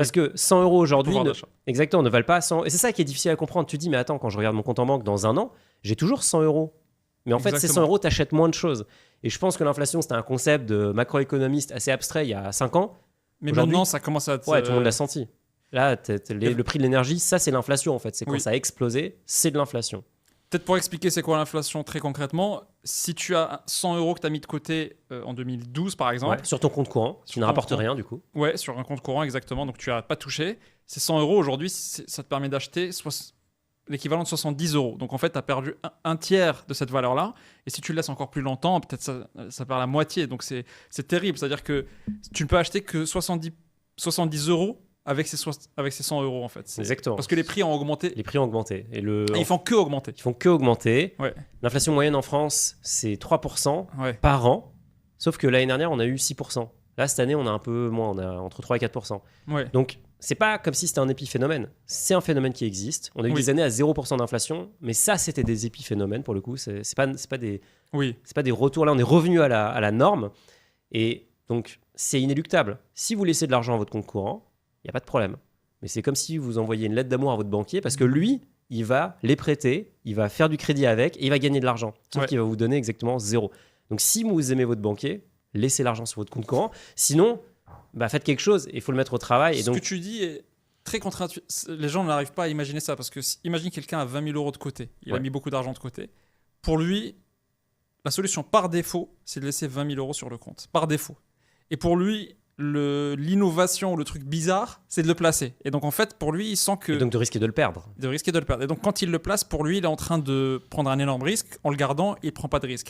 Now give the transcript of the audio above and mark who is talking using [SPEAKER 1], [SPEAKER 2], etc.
[SPEAKER 1] Parce que 100 euros aujourd'hui,
[SPEAKER 2] Pouvoir d'achat.
[SPEAKER 1] exactement, ne valent pas 100. Et c'est ça qui est difficile à comprendre. Tu te dis, mais attends, quand je regarde mon compte en banque dans un an, j'ai toujours 100 euros. Mais en fait, ces 100
[SPEAKER 2] Exactement.
[SPEAKER 1] euros, t'achètes moins de choses. Et je pense que l'inflation, c'était un concept de macroéconomiste assez abstrait il y a 5 ans.
[SPEAKER 2] Mais
[SPEAKER 1] Aujourd'hui,
[SPEAKER 2] maintenant, ça commence à être...
[SPEAKER 1] Ouais, tout le monde l'a senti. Là, le prix de l'énergie, ça, c'est l'inflation, en fait. C'est quand
[SPEAKER 2] Oui.
[SPEAKER 1] ça a explosé, c'est de l'inflation.
[SPEAKER 2] Peut-être pour expliquer c'est quoi l'inflation très concrètement, si tu as 100 euros que tu as mis de côté en 2012 par exemple,
[SPEAKER 1] Ouais, sur ton compte courant, qui
[SPEAKER 2] Sur
[SPEAKER 1] ne
[SPEAKER 2] ton
[SPEAKER 1] rapporte
[SPEAKER 2] compte.
[SPEAKER 1] rien, du coup.
[SPEAKER 2] ouais, sur un compte courant exactement, donc tu n'as pas touché, ces 100 euros aujourd'hui, ça te permet d'acheter l'équivalent de 70 euros. Donc en fait, tu as perdu un tiers de cette valeur-là, et si tu le laisses encore plus longtemps, peut-être ça perd la moitié, donc c'est terrible, c'est-à-dire que tu ne peux acheter que 70 euros avec ces 100 euros en fait.
[SPEAKER 1] Exactement.
[SPEAKER 2] Parce que les prix ont augmenté,
[SPEAKER 1] Les prix ont augmenté. Et
[SPEAKER 2] et ils font que augmenter.
[SPEAKER 1] ils font que augmenter.
[SPEAKER 2] Ouais,
[SPEAKER 1] L'inflation moyenne en France, c'est 3%
[SPEAKER 2] ouais.
[SPEAKER 1] par an. Sauf que l'année dernière, on a eu 6%. Là, cette année, on a un peu moins. On a entre 3 et 4%.
[SPEAKER 2] Ouais.
[SPEAKER 1] Donc, c'est pas comme si c'était un épiphénomène. C'est un phénomène qui existe. On a eu
[SPEAKER 2] Oui.
[SPEAKER 1] des années à 0% d'inflation. Mais ça, c'était des épiphénomènes, pour le coup. C'est pas des
[SPEAKER 2] Oui,
[SPEAKER 1] retours. Là, on est revenu à la norme. Et donc, c'est inéluctable. Si vous laissez de l'argent à votre compte courant, il n'y a pas de problème. Mais c'est comme si vous envoyiez une lettre d'amour à votre banquier parce que lui, il va les prêter, il va faire du crédit avec et il va gagner de l'argent. Sauf
[SPEAKER 2] Ouais.
[SPEAKER 1] qu'il va vous donner exactement zéro. Donc si vous aimez votre banquier, laissez l'argent sur votre compte courant. Sinon, faites quelque chose et il faut le mettre au travail. Et
[SPEAKER 2] ce
[SPEAKER 1] donc,
[SPEAKER 2] que tu dis est très contre-intuitif. Les gens n'arrivent pas à imaginer ça parce que imagine quelqu'un a 20 000 euros de côté. Il a
[SPEAKER 1] Ouais.
[SPEAKER 2] mis beaucoup d'argent de côté. Pour lui, la solution par défaut, c'est de laisser 20 000 euros sur le compte. Par défaut. Et pour lui, l'innovation, le truc bizarre, c'est de le placer. Et donc en fait, pour lui, il sent que
[SPEAKER 1] et donc de risquer de le perdre.
[SPEAKER 2] de risquer de le perdre. Et donc quand il le place, pour lui, il est en train de prendre un énorme risque. En le gardant, il ne prend pas de risque.